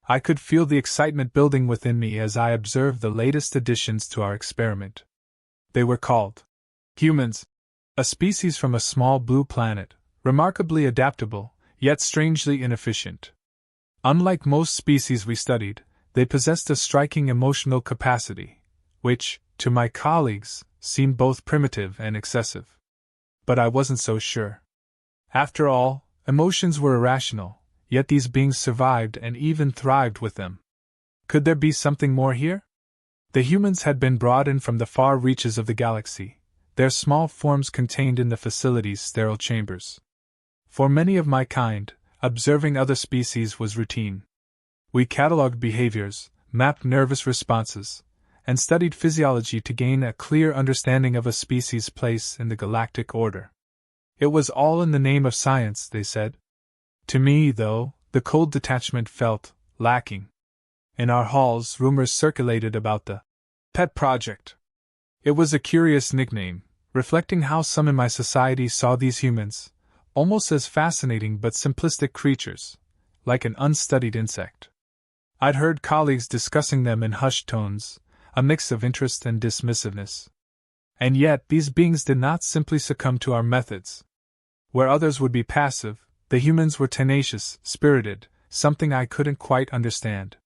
I could feel the excitement building within me as I observed the latest additions to our experiment. They were called humans, a species from a small blue planet, remarkably adaptable, yet strangely inefficient. Unlike most species we studied, they possessed a striking emotional capacity, which, to my colleagues, seemed both primitive and excessive. But I wasn't so sure. After all, emotions were irrational, yet these beings survived and even thrived with them. Could there be something more here? The humans had been brought in from the far reaches of the galaxy, their small forms contained in the facility's sterile chambers. For many of my kind, observing other species was routine. We catalogued behaviors, mapped nervous responses, and studied physiology to gain a clear understanding of a species' place in the galactic order. It was all in the name of science, they said. To me, though, the cold detachment felt lacking. In our halls, rumors circulated about the Pet Project. It was a curious nickname, reflecting how some in my society saw these humans, almost as fascinating but simplistic creatures, like an unstudied insect. I'd heard colleagues discussing them in hushed tones, a mix of interest and dismissiveness. And yet these beings did not simply succumb to our methods. Where others would be passive, the humans were tenacious, spirited, something I couldn't quite understand.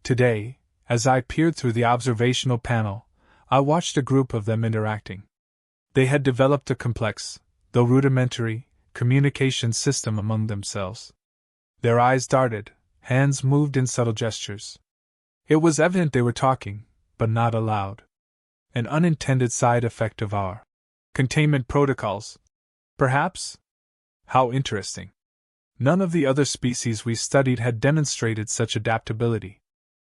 Today, as I peered through the observational panel, I watched a group of them interacting. They had developed a complex, though rudimentary, communication system among themselves. Their eyes darted, hands moved in subtle gestures. It was evident they were talking, but not aloud. An unintended side effect of our containment protocols, perhaps? How interesting. None of the other species we studied had demonstrated such adaptability.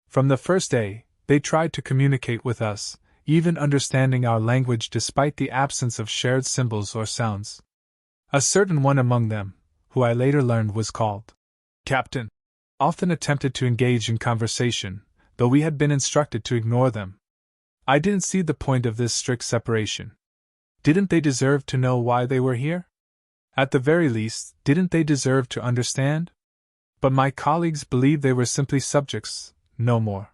From the first day, they tried to communicate with us, even understanding our language despite the absence of shared symbols or sounds. A certain one among them, who I later learned was called Captain, often attempted to engage in conversation, though we had been instructed to ignore them. I didn't see the point of this strict separation. Didn't they deserve to know why they were here? At the very least, didn't they deserve to understand? But my colleagues believed they were simply subjects, no more.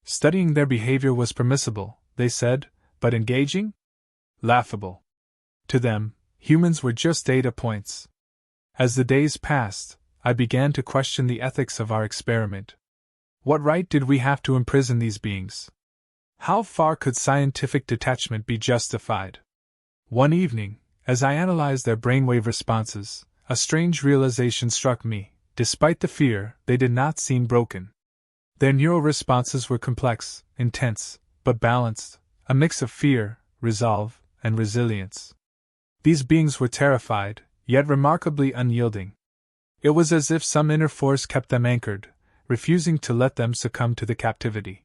Studying their behavior was permissible, they said, but engaging? Laughable. To them, humans were just data points. As the days passed, I began to question the ethics of our experiment. What right did we have to imprison these beings? How far could scientific detachment be justified? One evening, as I analyzed their brainwave responses, a strange realization struck me. Despite the fear, they did not seem broken. Their neural responses were complex, intense, but balanced, a mix of fear, resolve, and resilience. These beings were terrified, yet remarkably unyielding. It was as if some inner force kept them anchored, refusing to let them succumb to the captivity.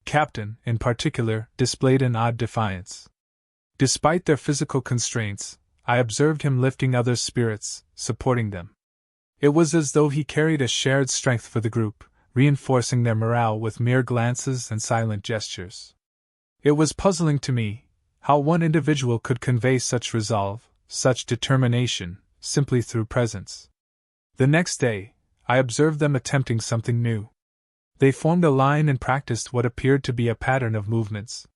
Captain, in particular, displayed an odd defiance. Despite their physical constraints, I observed him lifting others' spirits, supporting them. It was as though he carried a shared strength for the group, reinforcing their morale with mere glances and silent gestures. It was puzzling to me how one individual could convey such resolve, such determination, simply through presence. The next day, I observed them attempting something new. They formed a line and practiced what appeared to be a pattern of movements.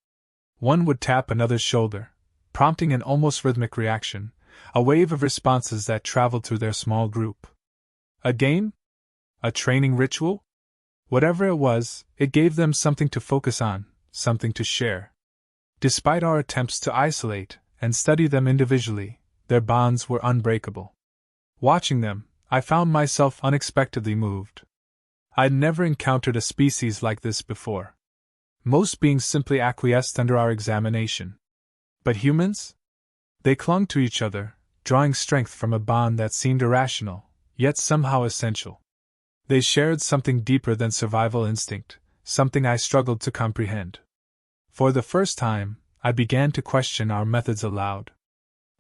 One would tap another's shoulder, prompting an almost rhythmic reaction, a wave of responses that traveled through their small group. A game? A training ritual? Whatever it was, it gave them something to focus on, something to share. Despite our attempts to isolate and study them individually, their bonds were unbreakable. Watching them, I found myself unexpectedly moved. I'd never encountered a species like this before. Most beings simply acquiesced under our examination. But humans? They clung to each other, drawing strength from a bond that seemed irrational, yet somehow essential. They shared something deeper than survival instinct, something I struggled to comprehend. For the first time, I began to question our methods aloud.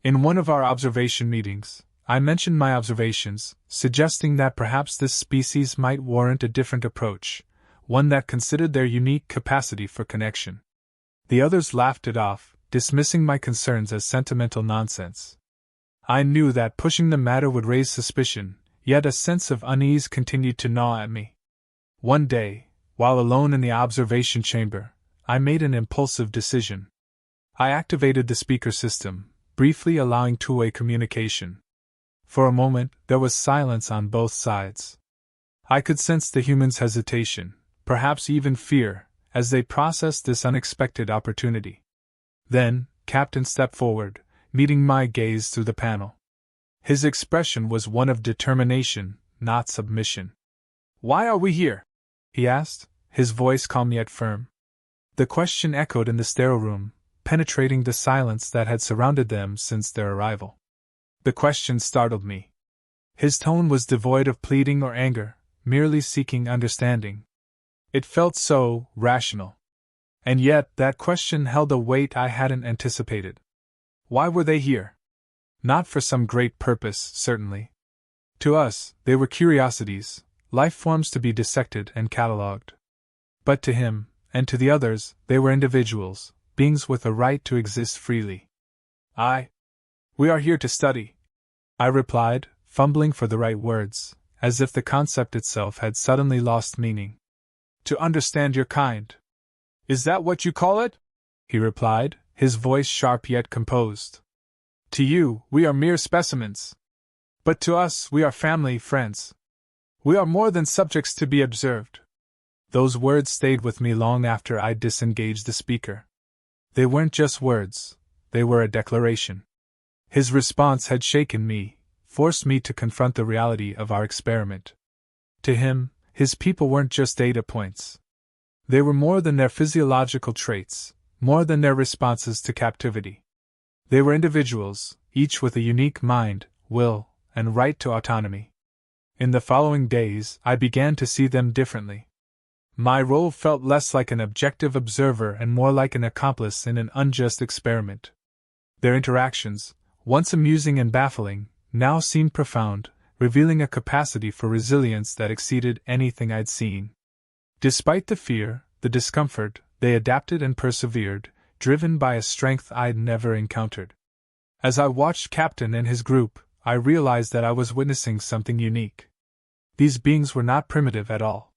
In one of our observation meetings, I mentioned my observations, suggesting that perhaps this species might warrant a different approach, one that considered their unique capacity for connection. The others laughed it off, dismissing my concerns as sentimental nonsense. I knew that pushing the matter would raise suspicion, yet a sense of unease continued to gnaw at me. One day, while alone in the observation chamber, I made an impulsive decision. I activated the speaker system, briefly allowing two-way communication. For a moment, there was silence on both sides. I could sense the humans' hesitation, perhaps even fear, as they processed this unexpected opportunity. Then, Captain stepped forward, meeting my gaze through the panel. His expression was one of determination, not submission. "Why are we here?" he asked, his voice calm yet firm. The question echoed in the sterile room, penetrating the silence that had surrounded them since their arrival. The question startled me. His tone was devoid of pleading or anger, merely seeking understanding. It felt so rational. And yet, that question held a weight I hadn't anticipated. Why were they here? Not for some great purpose, certainly. To us, they were curiosities, life forms to be dissected and catalogued. But to him, and to the others, they were individuals, beings with a right to exist freely. We are here to study, I replied, fumbling for the right words, as if the concept itself had suddenly lost meaning. To understand your kind. Is that what you call it? He replied, his voice sharp yet composed. To you, we are mere specimens. But to us, we are family, friends. We are more than subjects to be observed. Those words stayed with me long after I disengaged the speaker. They weren't just words, they were a declaration. His response had shaken me, forced me to confront the reality of our experiment. To him, his people weren't just data points. They were more than their physiological traits, more than their responses to captivity. They were individuals, each with a unique mind, will, and right to autonomy. In the following days, I began to see them differently. My role felt less like an objective observer and more like an accomplice in an unjust experiment. Their interactions, once amusing and baffling, now seemed profound, revealing a capacity for resilience that exceeded anything I'd seen. Despite the fear, the discomfort, they adapted and persevered, driven by a strength I'd never encountered. As I watched Captain and his group, I realized that I was witnessing something unique. These beings were not primitive at all.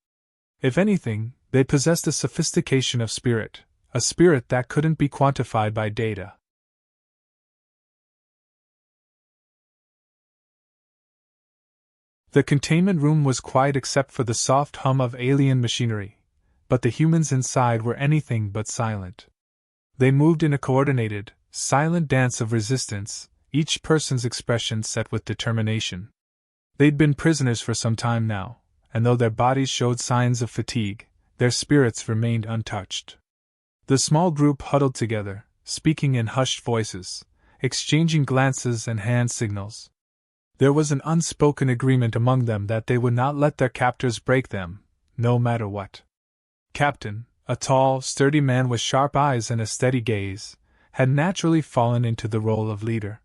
If anything, they possessed a sophistication of spirit, a spirit that couldn't be quantified by data. The containment room was quiet except for the soft hum of alien machinery, but the humans inside were anything but silent. They moved in a coordinated, silent dance of resistance, each person's expression set with determination. They'd been prisoners for some time now, and though their bodies showed signs of fatigue, their spirits remained untouched. The small group huddled together, speaking in hushed voices, exchanging glances and hand signals. There was an unspoken agreement among them that they would not let their captors break them, no matter what. Captain, a tall, sturdy man with sharp eyes and a steady gaze, had naturally fallen into the role of leader.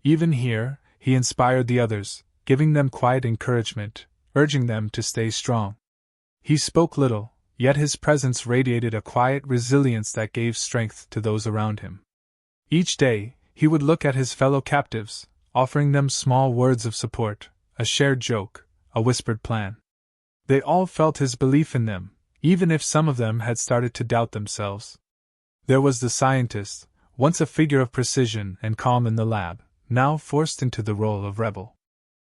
Even here, he inspired the others, giving them quiet encouragement, urging them to stay strong. He spoke little, yet his presence radiated a quiet resilience that gave strength to those around him. Each day, he would look at his fellow captives, offering them small words of support, a shared joke, a whispered plan. They all felt his belief in them, even if some of them had started to doubt themselves. There was the scientist, once a figure of precision and calm in the lab, now forced into the role of rebel.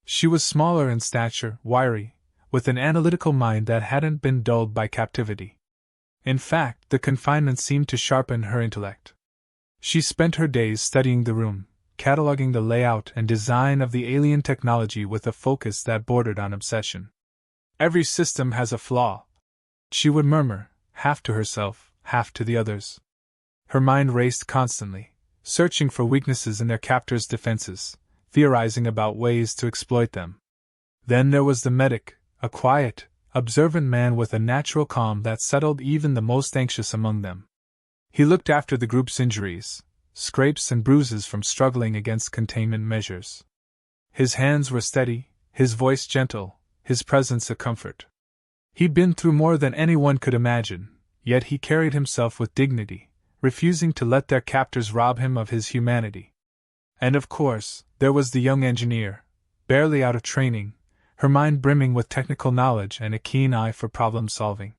She was smaller in stature, wiry, with an analytical mind that hadn't been dulled by captivity. In fact, the confinement seemed to sharpen her intellect. She spent her days studying the room, cataloging the layout and design of the alien technology with a focus that bordered on obsession. Every system has a flaw, she would murmur, half to herself, half to the others. Her mind raced constantly, searching for weaknesses in their captors' defenses, theorizing about ways to exploit them. Then there was the medic, a quiet, observant man with a natural calm that settled even the most anxious among them. He looked after the group's injuries, scrapes and bruises from struggling against containment measures. His hands were steady, his voice gentle, his presence a comfort. He'd been through more than anyone could imagine, yet he carried himself with dignity, refusing to let their captors rob him of his humanity. And of course, there was the young engineer, barely out of training, her mind brimming with technical knowledge and a keen eye for problem-solving.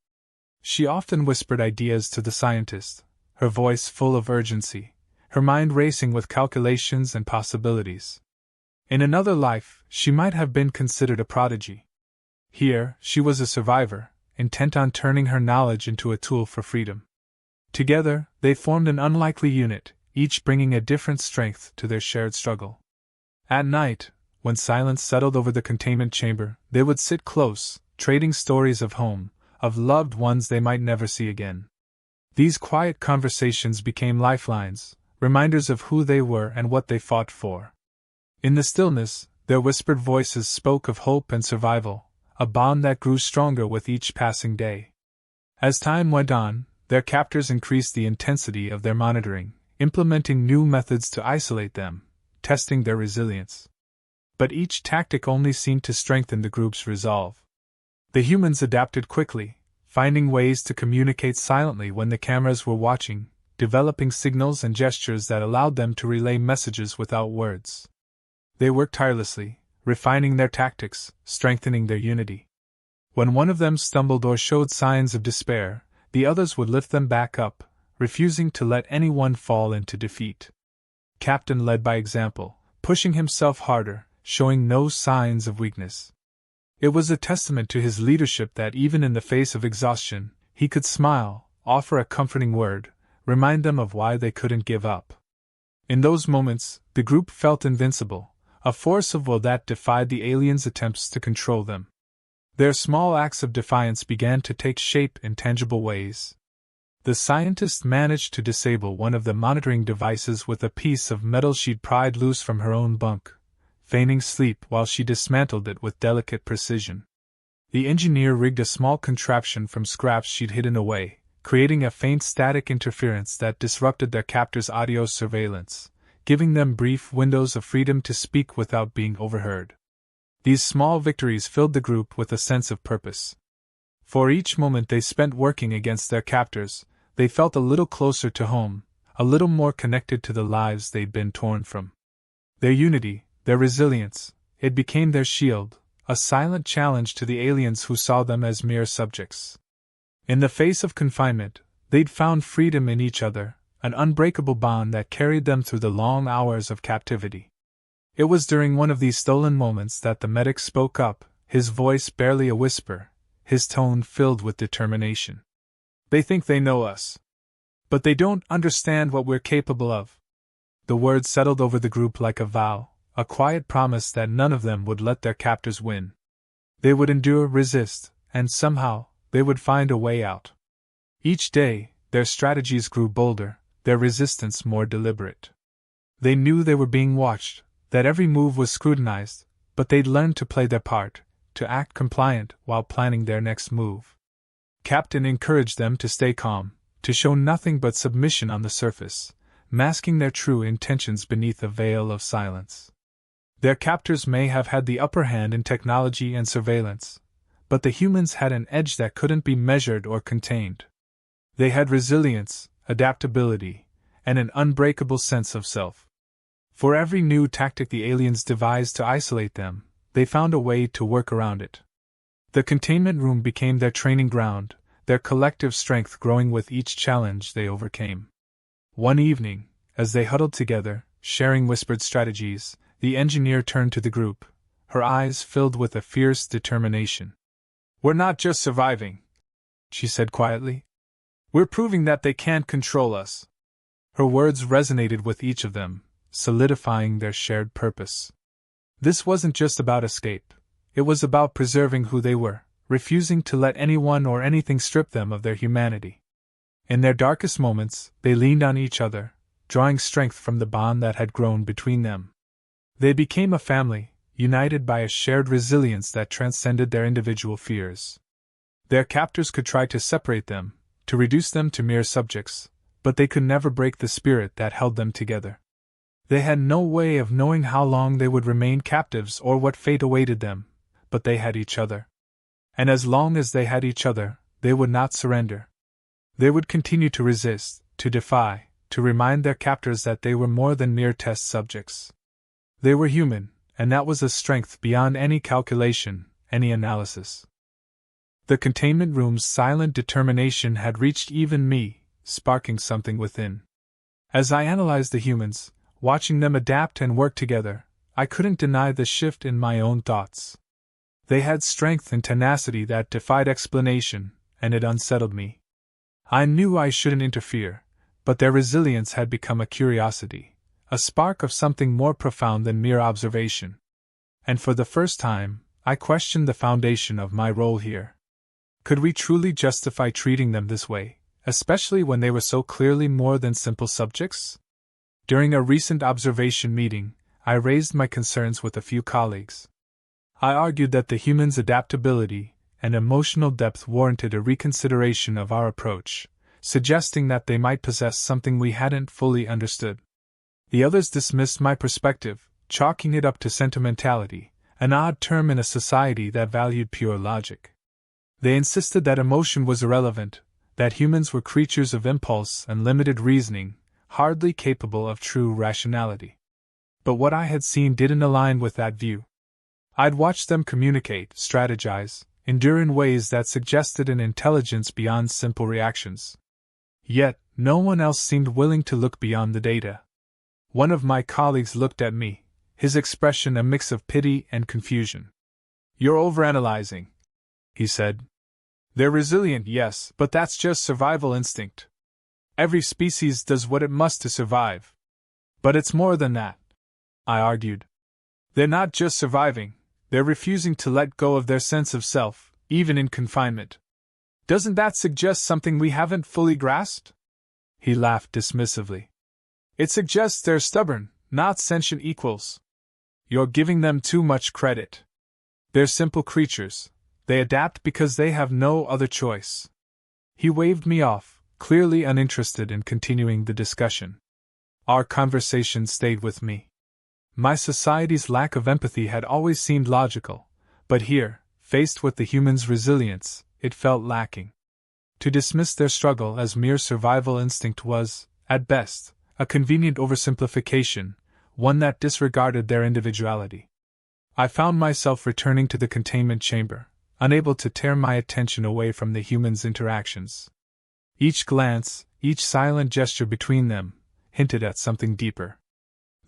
She often whispered ideas to the scientist, her voice full of urgency, her mind racing with calculations and possibilities. In another life, she might have been considered a prodigy. Here, she was a survivor, intent on turning her knowledge into a tool for freedom. Together, they formed an unlikely unit, each bringing a different strength to their shared struggle. At night, when silence settled over the containment chamber, they would sit close, trading stories of home, of loved ones they might never see again. These quiet conversations became lifelines, reminders of who they were and what they fought for. In the stillness, their whispered voices spoke of hope and survival, a bond that grew stronger with each passing day. As time went on, their captors increased the intensity of their monitoring, implementing new methods to isolate them, testing their resilience. But each tactic only seemed to strengthen the group's resolve. The humans adapted quickly, finding ways to communicate silently when the cameras were watching, developing signals and gestures that allowed them to relay messages without words. They worked tirelessly, refining their tactics, strengthening their unity. When one of them stumbled or showed signs of despair, the others would lift them back up, refusing to let anyone fall into defeat. Captain led by example, pushing himself harder, showing no signs of weakness. It was a testament to his leadership that even in the face of exhaustion, he could smile, offer a comforting word, remind them of why they couldn't give up. In those moments, the group felt invincible, a force of will that defied the aliens' attempts to control them. Their small acts of defiance began to take shape in tangible ways. The scientist managed to disable one of the monitoring devices with a piece of metal she'd pried loose from her own bunk, feigning sleep while she dismantled it with delicate precision. The engineer rigged a small contraption from scraps she'd hidden away, creating a faint static interference that disrupted their captors' audio surveillance, giving them brief windows of freedom to speak without being overheard. These small victories filled the group with a sense of purpose. For each moment they spent working against their captors, they felt a little closer to home, a little more connected to the lives they'd been torn from. Their unity, their resilience, it became their shield, a silent challenge to the aliens who saw them as mere subjects. In the face of confinement, they'd found freedom in each other, an unbreakable bond that carried them through the long hours of captivity. It was during one of these stolen moments that the medic spoke up, his voice barely a whisper, his tone filled with determination. "They think they know us. But they don't understand what we're capable of." The words settled over the group like a vow, a quiet promise that none of them would let their captors win. They would endure, resist, and somehow, they would find a way out. Each day, their strategies grew bolder, their resistance more deliberate. They knew they were being watched, that every move was scrutinized, but they'd learned to play their part, to act compliant while planning their next move. Captain encouraged them to stay calm, to show nothing but submission on the surface, masking their true intentions beneath a veil of silence. Their captors may have had the upper hand in technology and surveillance, but the humans had an edge that couldn't be measured or contained. They had resilience, adaptability, and an unbreakable sense of self. For every new tactic the aliens devised to isolate them, they found a way to work around it. The containment room became their training ground, their collective strength growing with each challenge they overcame. One evening, as they huddled together, sharing whispered strategies, the engineer turned to the group, her eyes filled with a fierce determination. "We're not just surviving," she said quietly. "We're proving that they can't control us." Her words resonated with each of them, solidifying their shared purpose. This wasn't just about escape, it was about preserving who they were, refusing to let anyone or anything strip them of their humanity. In their darkest moments, they leaned on each other, drawing strength from the bond that had grown between them. They became a family, united by a shared resilience that transcended their individual fears. Their captors could try to separate them, to reduce them to mere subjects, but they could never break the spirit that held them together. They had no way of knowing how long they would remain captives or what fate awaited them, but they had each other. And as long as they had each other, they would not surrender. They would continue to resist, to defy, to remind their captors that they were more than mere test subjects. They were human, and that was a strength beyond any calculation, any analysis. The containment room's silent determination had reached even me, sparking something within. As I analyzed the humans, watching them adapt and work together, I couldn't deny the shift in my own thoughts. They had strength and tenacity that defied explanation, and it unsettled me. I knew I shouldn't interfere, but their resilience had become a curiosity, a spark of something more profound than mere observation. And for the first time, I questioned the foundation of my role here. Could we truly justify treating them this way, especially when they were so clearly more than simple subjects? During a recent observation meeting, I raised my concerns with a few colleagues. I argued that the humans' adaptability and emotional depth warranted a reconsideration of our approach, suggesting that they might possess something we hadn't fully understood. The others dismissed my perspective, chalking it up to sentimentality, an odd term in a society that valued pure logic. They insisted that emotion was irrelevant, that humans were creatures of impulse and limited reasoning, hardly capable of true rationality. But what I had seen didn't align with that view. I'd watched them communicate, strategize, endure in ways that suggested an intelligence beyond simple reactions. Yet, no one else seemed willing to look beyond the data. One of my colleagues looked at me, his expression a mix of pity and confusion. "You're overanalyzing," he said. "They're resilient, yes, but that's just survival instinct. Every species does what it must to survive. But it's more than that," I argued. "They're not just surviving, they're refusing to let go of their sense of self, even in confinement. Doesn't that suggest something we haven't fully grasped?" He laughed dismissively. "It suggests they're stubborn, not sentient equals. You're giving them too much credit. They're simple creatures. They adapt because they have no other choice." He waved me off, clearly uninterested in continuing the discussion. Our conversation stayed with me. My society's lack of empathy had always seemed logical, but here, faced with the humans' resilience, it felt lacking. To dismiss their struggle as mere survival instinct was, at best, a convenient oversimplification, one that disregarded their individuality. I found myself returning to the containment chamber, unable to tear my attention away from the humans' interactions. Each glance, each silent gesture between them, hinted at something deeper.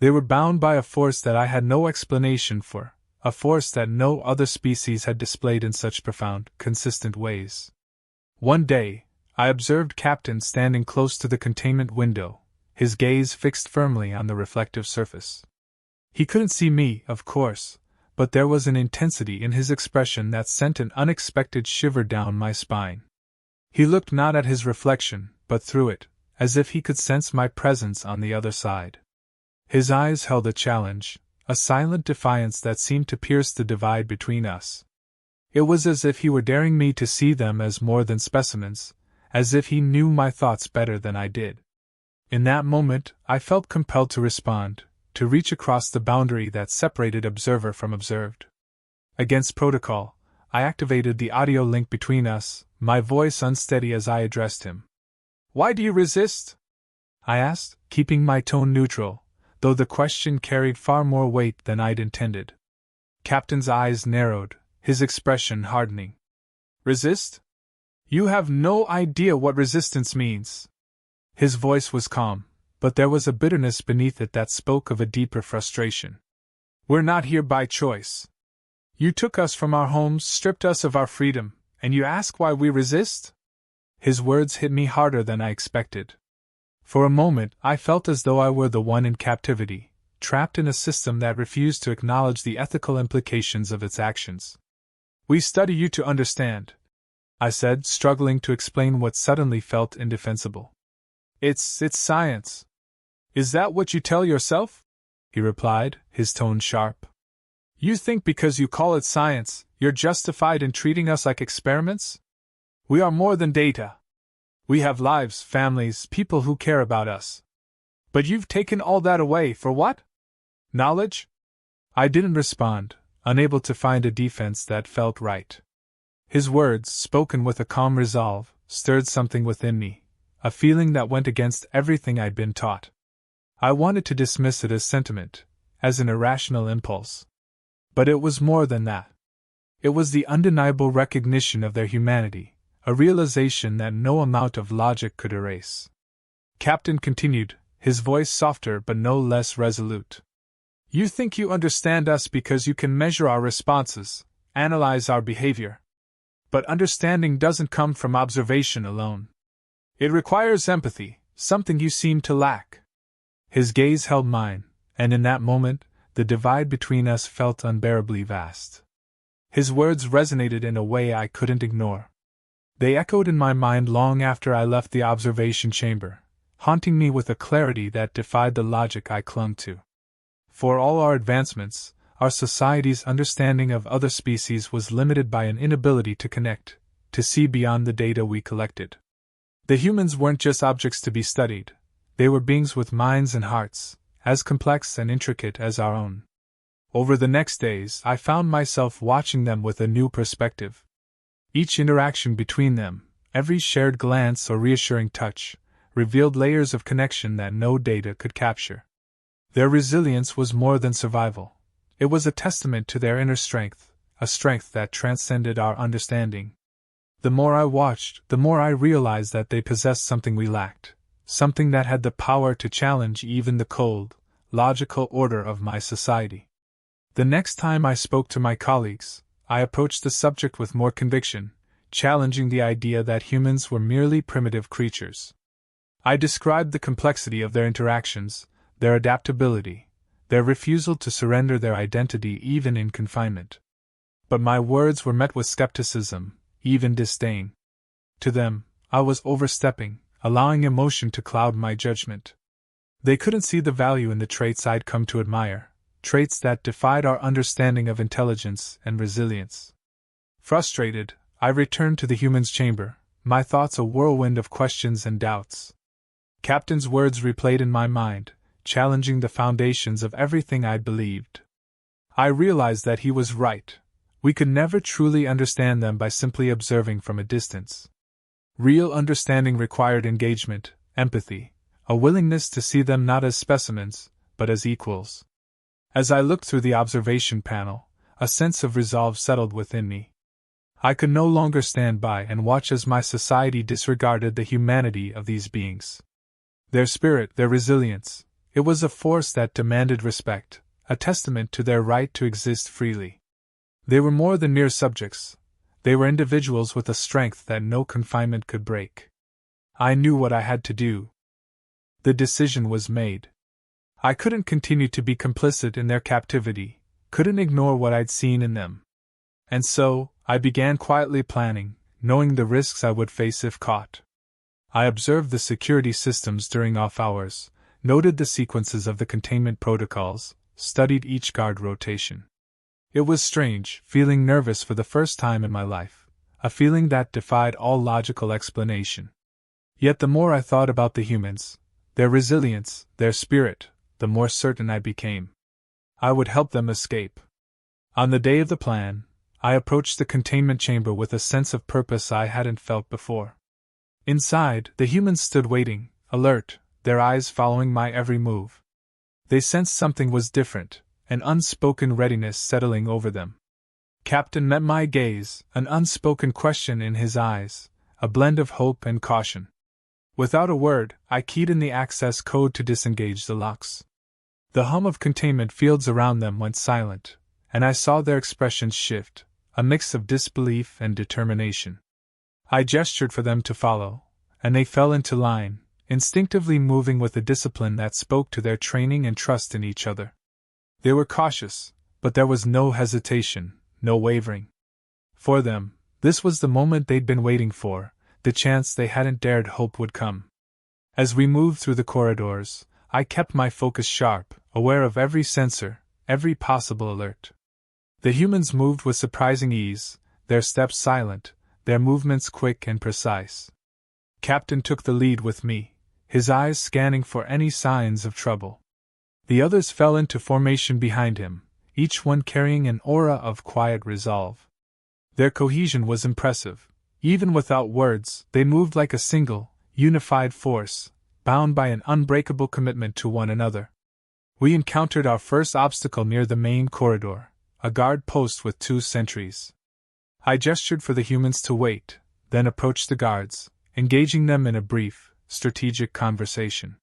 They were bound by a force that I had no explanation for, a force that no other species had displayed in such profound, consistent ways. One day, I observed Captain standing close to the containment window, his gaze fixed firmly on the reflective surface. He couldn't see me, of course, but there was an intensity in his expression that sent an unexpected shiver down my spine. He looked not at his reflection, but through it, as if he could sense my presence on the other side. His eyes held a challenge, a silent defiance that seemed to pierce the divide between us. It was as if he were daring me to see them as more than specimens, as if he knew my thoughts better than I did. In that moment, I felt compelled to respond, to reach across the boundary that separated observer from observed. Against protocol, I activated the audio link between us, my voice unsteady as I addressed him. "Why do you resist?" I asked, keeping my tone neutral, though the question carried far more weight than I'd intended. Captain's eyes narrowed, his expression hardening. "Resist? You have no idea what resistance means." His voice was calm, but there was a bitterness beneath it that spoke of a deeper frustration. "We're not here by choice. You took us from our homes, stripped us of our freedom, and you ask why we resist?" His words hit me harder than I expected. For a moment, I felt as though I were the one in captivity, trapped in a system that refused to acknowledge the ethical implications of its actions. "We study you to understand," I said, struggling to explain what suddenly felt indefensible. It's science." "Is that what you tell yourself?" he replied, his tone sharp. "You think because you call it science, you're justified in treating us like experiments? We are more than data. We have lives, families, people who care about us. But you've taken all that away for what? Knowledge?" I didn't respond, unable to find a defense that felt right. His words, spoken with a calm resolve, stirred something within me, a feeling that went against everything I'd been taught. I wanted to dismiss it as sentiment, as an irrational impulse. But it was more than that. It was the undeniable recognition of their humanity, a realization that no amount of logic could erase. Captain continued, his voice softer but no less resolute. You think you understand us because you can measure our responses, analyze our behavior. But understanding doesn't come from observation alone. It requires empathy, something you seem to lack. His gaze held mine, and in that moment, the divide between us felt unbearably vast. His words resonated in a way I couldn't ignore. They echoed in my mind long after I left the observation chamber, haunting me with a clarity that defied the logic I clung to. For all our advancements, our society's understanding of other species was limited by an inability to connect, to see beyond the data we collected. The humans weren't just objects to be studied, they were beings with minds and hearts, as complex and intricate as our own. Over the next days, I found myself watching them with a new perspective. Each interaction between them, every shared glance or reassuring touch, revealed layers of connection that no data could capture. Their resilience was more than survival. It was a testament to their inner strength, a strength that transcended our understanding. The more I watched, the more I realized that they possessed something we lacked, something that had the power to challenge even the cold, logical order of my society. The next time I spoke to my colleagues, I approached the subject with more conviction, challenging the idea that humans were merely primitive creatures. I described the complexity of their interactions, their adaptability, their refusal to surrender their identity even in confinement. But my words were met with skepticism, even disdain. To them, I was overstepping, allowing emotion to cloud my judgment. They couldn't see the value in the traits I'd come to admire, traits that defied our understanding of intelligence and resilience. Frustrated, I returned to the human's chamber, my thoughts a whirlwind of questions and doubts. Captain's words replayed in my mind, challenging the foundations of everything I'd believed. I realized that he was right. We could never truly understand them by simply observing from a distance. Real understanding required engagement, empathy, a willingness to see them not as specimens, but as equals. As I looked through the observation panel, a sense of resolve settled within me. I could no longer stand by and watch as my society disregarded the humanity of these beings. Their spirit, their resilience, it was a force that demanded respect, a testament to their right to exist freely. They were more than mere subjects. They were individuals with a strength that no confinement could break. I knew what I had to do. The decision was made. I couldn't continue to be complicit in their captivity, couldn't ignore what I'd seen in them. And so, I began quietly planning, knowing the risks I would face if caught. I observed the security systems during off hours, noted the sequences of the containment protocols, studied each guard rotation. It was strange, feeling nervous for the first time in my life, a feeling that defied all logical explanation. Yet the more I thought about the humans, their resilience, their spirit, the more certain I became. I would help them escape. On the day of the plan, I approached the containment chamber with a sense of purpose I hadn't felt before. Inside, the humans stood waiting, alert, their eyes following my every move. They sensed something was different, an unspoken readiness settling over them. Captain met my gaze, an unspoken question in his eyes, a blend of hope and caution. Without a word, I keyed in the access code to disengage the locks. The hum of containment fields around them went silent, and I saw their expressions shift, a mix of disbelief and determination. I gestured for them to follow, and they fell into line, instinctively moving with a discipline that spoke to their training and trust in each other. They were cautious, but there was no hesitation, no wavering. For them, this was the moment they'd been waiting for, the chance they hadn't dared hope would come. As we moved through the corridors, I kept my focus sharp, aware of every sensor, every possible alert. The humans moved with surprising ease, their steps silent, their movements quick and precise. Captain took the lead with me, his eyes scanning for any signs of trouble. The others fell into formation behind him, each one carrying an aura of quiet resolve. Their cohesion was impressive. Even without words, they moved like a single, unified force, bound by an unbreakable commitment to one another. We encountered our first obstacle near the main corridor, a guard post with 2 sentries. I gestured for the humans to wait, then approached the guards, engaging them in a brief, strategic conversation.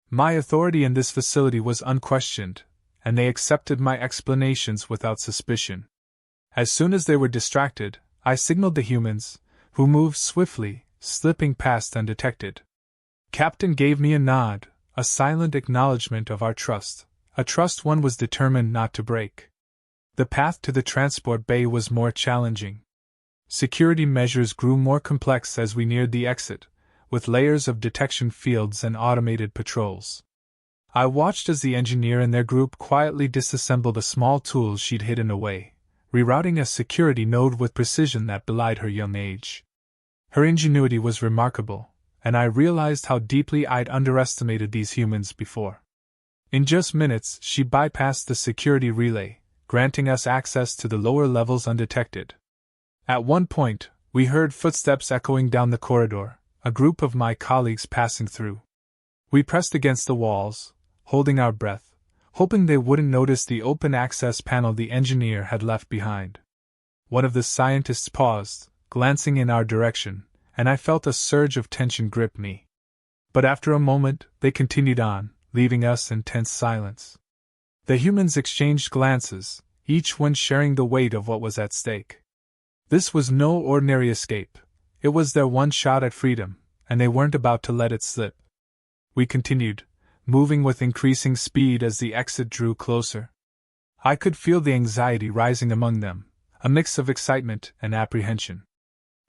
My authority in this facility was unquestioned, and they accepted my explanations without suspicion. As soon as they were distracted, I signaled the humans, who moved swiftly, slipping past undetected. Captain gave me a nod, a silent acknowledgement of our trust, a trust one was determined not to break. The path to the transport bay was more challenging. Security measures grew more complex as we neared the exit, with layers of detection fields and automated patrols. I watched as the engineer and their group quietly disassembled a small tool she'd hidden away, rerouting a security node with precision that belied her young age. Her ingenuity was remarkable, and I realized how deeply I'd underestimated these humans before. In just minutes, she bypassed the security relay, granting us access to the lower levels undetected. At one point, we heard footsteps echoing down the corridor, a group of my colleagues passing through. We pressed against the walls, holding our breath, hoping they wouldn't notice the open access panel the engineer had left behind. One of the scientists paused, glancing in our direction, and I felt a surge of tension grip me. But after a moment, they continued on, leaving us in tense silence. The humans exchanged glances, each one sharing the weight of what was at stake. This was no ordinary escape. It was their one shot at freedom, and they weren't about to let it slip. We continued, moving with increasing speed as the exit drew closer. I could feel the anxiety rising among them, a mix of excitement and apprehension.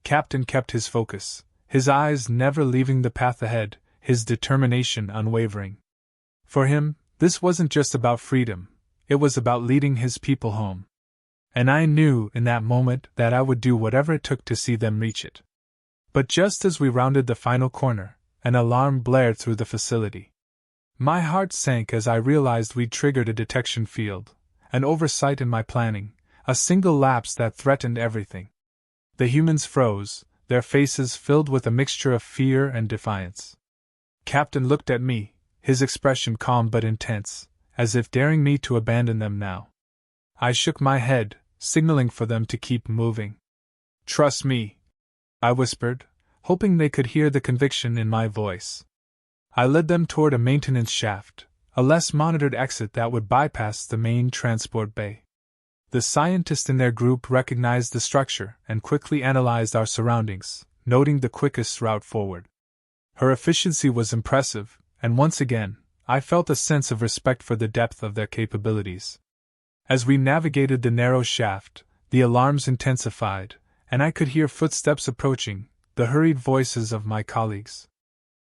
Captain kept his focus, his eyes never leaving the path ahead, his determination unwavering. For him, this wasn't just about freedom, it was about leading his people home. And I knew in that moment that I would do whatever it took to see them reach it. But just as we rounded the final corner, an alarm blared through the facility. My heart sank as I realized we'd triggered a detection field, an oversight in my planning, a single lapse that threatened everything. The humans froze, their faces filled with a mixture of fear and defiance. Captain looked at me, his expression calm but intense, as if daring me to abandon them now. I shook my head, signaling for them to keep moving. "Trust me," I whispered, hoping they could hear the conviction in my voice. I led them toward a maintenance shaft, a less monitored exit that would bypass the main transport bay. The scientist in their group recognized the structure and quickly analyzed our surroundings, noting the quickest route forward. Her efficiency was impressive, and once again, I felt a sense of respect for the depth of their capabilities. As we navigated the narrow shaft, the alarms intensified, and I could hear footsteps approaching, the hurried voices of my colleagues.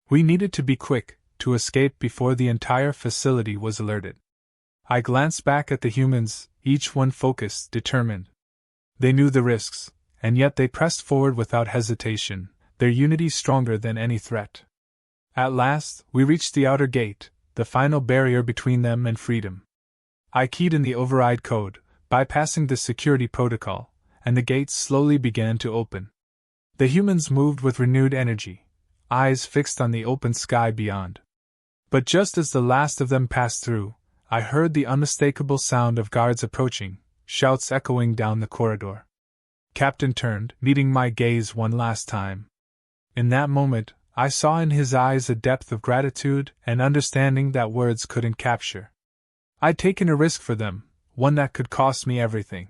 We needed to be quick, to escape before the entire facility was alerted. I glanced back at the humans, each one focused, determined. They knew the risks, and yet they pressed forward without hesitation, their unity stronger than any threat. At last, we reached the outer gate, the final barrier between them and freedom. I keyed in the override code, bypassing the security protocol, and the gates slowly began to open. The humans moved with renewed energy, eyes fixed on the open sky beyond. But just as the last of them passed through, I heard the unmistakable sound of guards approaching, shouts echoing down the corridor. Captain turned, meeting my gaze one last time. In that moment, I saw in his eyes a depth of gratitude and understanding that words couldn't capture. I'd taken a risk for them, one that could cost me everything.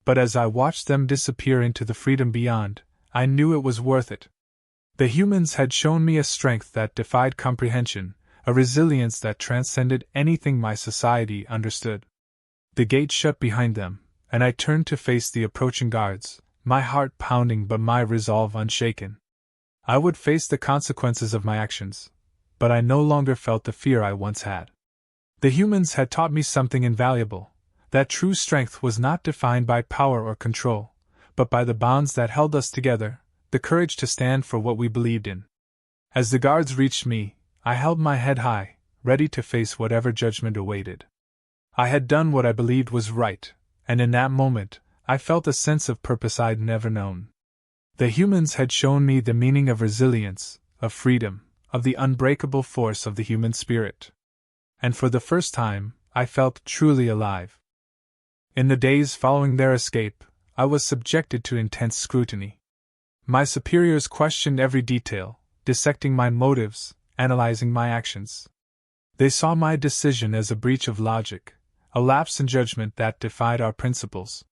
But as I watched them disappear into the freedom beyond, I knew it was worth it. The humans had shown me a strength that defied comprehension, a resilience that transcended anything my society understood. The gate shut behind them, and I turned to face the approaching guards, my heart pounding but my resolve unshaken. I would face the consequences of my actions, but I no longer felt the fear I once had. The humans had taught me something invaluable, that true strength was not defined by power or control, but by the bonds that held us together, the courage to stand for what we believed in. As the guards reached me, I held my head high, ready to face whatever judgment awaited. I had done what I believed was right, and in that moment, I felt a sense of purpose I'd never known. The humans had shown me the meaning of resilience, of freedom, of the unbreakable force of the human spirit. And for the first time, I felt truly alive. In the days following their escape, I was subjected to intense scrutiny. My superiors questioned every detail, dissecting my motives, analyzing my actions. They saw my decision as a breach of logic, a lapse in judgment that defied our principles.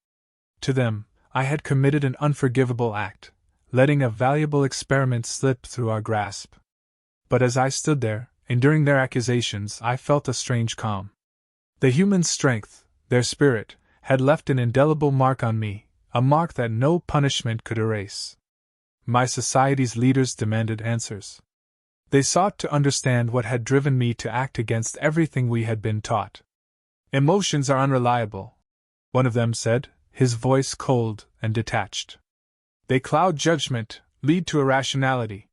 To them, I had committed an unforgivable act, letting a valuable experiment slip through our grasp. But as I stood there, enduring their accusations, I felt a strange calm. The human strength, their spirit, had left an indelible mark on me, a mark that no punishment could erase. My society's leaders demanded answers. They sought to understand what had driven me to act against everything we had been taught. Emotions are unreliable, one of them said, his voice cold and detached. They cloud judgment, lead to irrationality.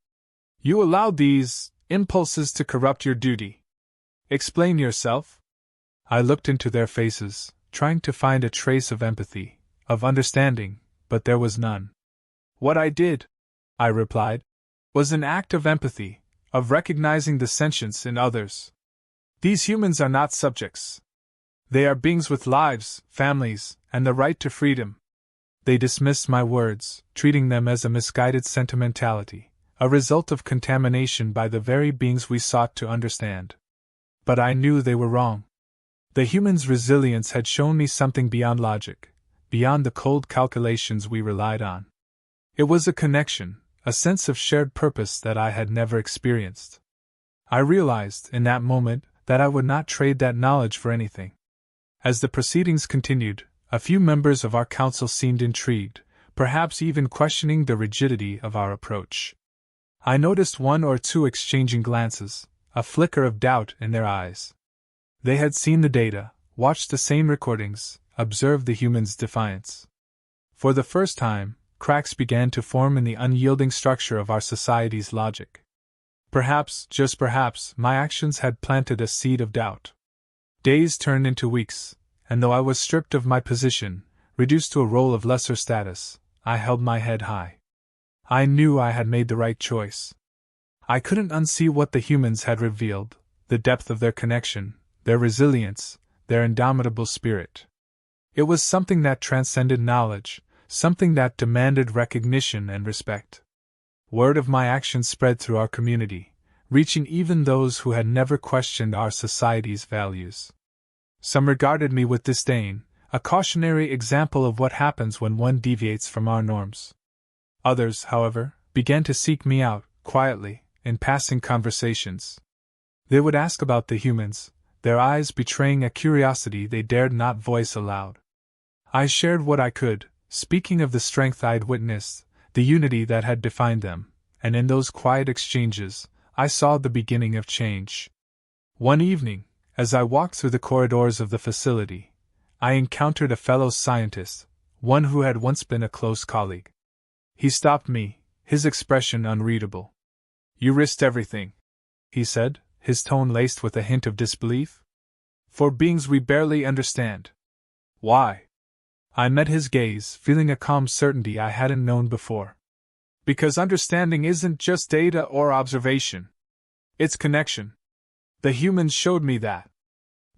You allowed these impulses to corrupt your duty. Explain yourself. I looked into their faces, trying to find a trace of empathy, of understanding, but there was none. What I did, I replied, was an act of empathy, of recognizing the sentience in others. These humans are not subjects. They are beings with lives, families, and the right to freedom. They dismissed my words, treating them as a misguided sentimentality, a result of contamination by the very beings we sought to understand. But I knew they were wrong. The human's resilience had shown me something beyond logic, beyond the cold calculations we relied on. It was a connection, a sense of shared purpose that I had never experienced. I realized, in that moment, that I would not trade that knowledge for anything. As the proceedings continued, a few members of our council seemed intrigued, perhaps even questioning the rigidity of our approach. I noticed one or two exchanging glances, a flicker of doubt in their eyes. They had seen the data, watched the same recordings, observed the human's defiance. For the first time, cracks began to form in the unyielding structure of our society's logic. Perhaps, just perhaps, my actions had planted a seed of doubt. Days turned into weeks, and though I was stripped of my position, reduced to a role of lesser status, I held my head high. I knew I had made the right choice. I couldn't unsee what the humans had revealed, the depth of their connection, their resilience, their indomitable spirit. It was something that transcended knowledge, something that demanded recognition and respect. Word of my actions spread through our community, reaching even those who had never questioned our society's values. Some regarded me with disdain, a cautionary example of what happens when one deviates from our norms. Others, however, began to seek me out, quietly, in passing conversations. They would ask about the humans, their eyes betraying a curiosity they dared not voice aloud. I shared what I could, speaking of the strength I'd witnessed, the unity that had defined them, and in those quiet exchanges, I saw the beginning of change. One evening, as I walked through the corridors of the facility, I encountered a fellow scientist, one who had once been a close colleague. He stopped me, his expression unreadable. "You risked everything," he said, his tone laced with a hint of disbelief. "For beings we barely understand." "Why?" I met his gaze, feeling a calm certainty I hadn't known before. "Because understanding isn't just data or observation. It's connection. The humans showed me that.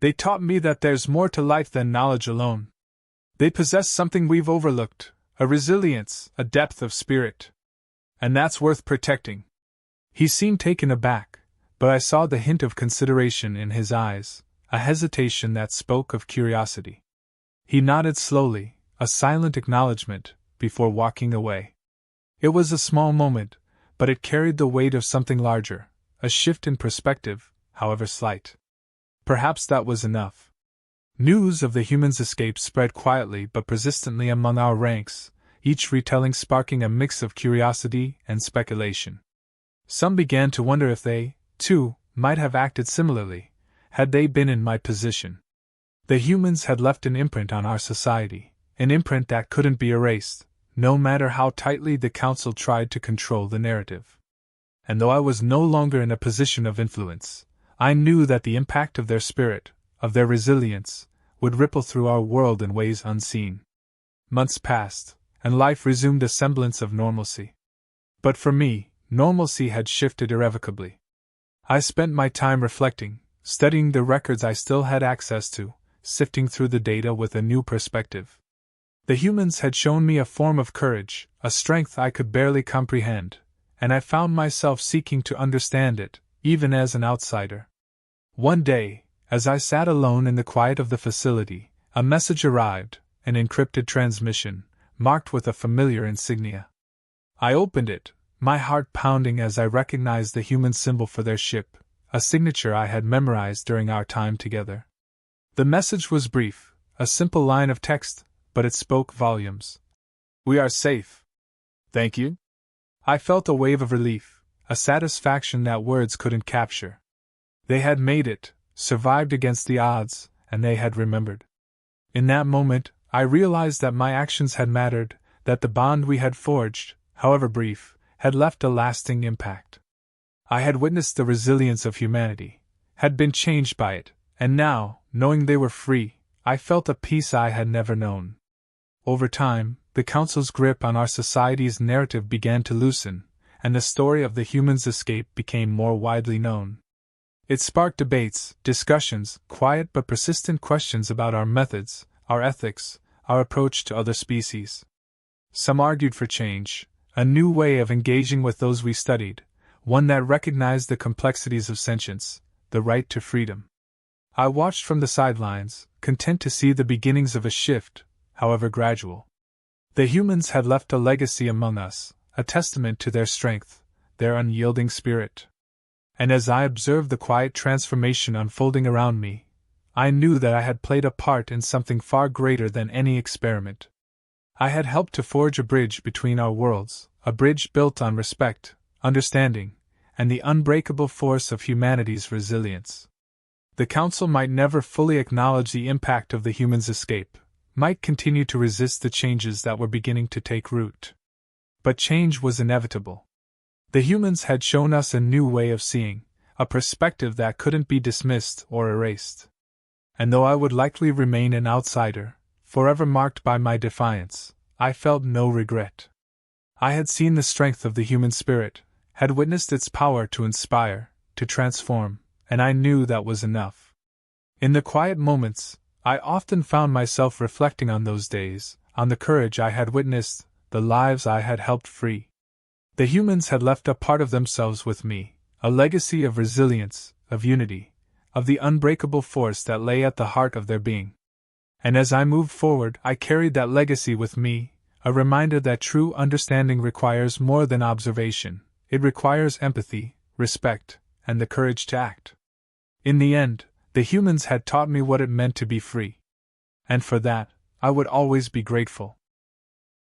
They taught me that there's more to life than knowledge alone. They possess something we've overlooked, a resilience, a depth of spirit. And that's worth protecting." He seemed taken aback, but I saw the hint of consideration in his eyes, a hesitation that spoke of curiosity. He nodded slowly, a silent acknowledgement, before walking away. It was a small moment, but it carried the weight of something larger, a shift in perspective, however slight. Perhaps that was enough. News of the humans' escape spread quietly but persistently among our ranks, each retelling sparking a mix of curiosity and speculation. Some began to wonder if they, too, might have acted similarly, had they been in my position. The humans had left an imprint on our society, an imprint that couldn't be erased, no matter how tightly the council tried to control the narrative. And though I was no longer in a position of influence, I knew that the impact of their spirit, of their resilience, would ripple through our world in ways unseen. Months passed, and life resumed a semblance of normalcy. But for me, normalcy had shifted irrevocably. I spent my time reflecting, studying the records I still had access to, sifting through the data with a new perspective. The humans had shown me a form of courage, a strength I could barely comprehend, and I found myself seeking to understand it, even as an outsider. One day, as I sat alone in the quiet of the facility, a message arrived, an encrypted transmission, marked with a familiar insignia. I opened it, my heart pounding as I recognized the human symbol for their ship, a signature I had memorized during our time together. The message was brief, a simple line of text, but it spoke volumes. "We are safe. Thank you." I felt a wave of relief, a satisfaction that words couldn't capture. They had made it, survived against the odds, and they had remembered. In that moment, I realized that my actions had mattered, that the bond we had forged, however brief, had left a lasting impact. I had witnessed the resilience of humanity, had been changed by it, and now, knowing they were free, I felt a peace I had never known. Over time, the Council's grip on our society's narrative began to loosen, and the story of the humans' escape became more widely known. It sparked debates, discussions, quiet but persistent questions about our methods, our ethics, our approach to other species. Some argued for change, a new way of engaging with those we studied, one that recognized the complexities of sentience, the right to freedom. I watched from the sidelines, content to see the beginnings of a shift, however gradual. The humans had left a legacy among us, a testament to their strength, their unyielding spirit. And as I observed the quiet transformation unfolding around me, I knew that I had played a part in something far greater than any experiment. I had helped to forge a bridge between our worlds, a bridge built on respect, understanding, and the unbreakable force of humanity's resilience. The Council might never fully acknowledge the impact of the humans' escape, might continue to resist the changes that were beginning to take root. But change was inevitable. The humans had shown us a new way of seeing, a perspective that couldn't be dismissed or erased. And though I would likely remain an outsider, forever marked by my defiance, I felt no regret. I had seen the strength of the human spirit, had witnessed its power to inspire, to transform, and I knew that was enough. In the quiet moments, I often found myself reflecting on those days, on the courage I had witnessed, the lives I had helped free. The humans had left a part of themselves with me, a legacy of resilience, of unity, of the unbreakable force that lay at the heart of their being. And as I moved forward, I carried that legacy with me, a reminder that true understanding requires more than observation, it requires empathy, respect, and the courage to act. In the end, the humans had taught me what it meant to be free. And for that, I would always be grateful.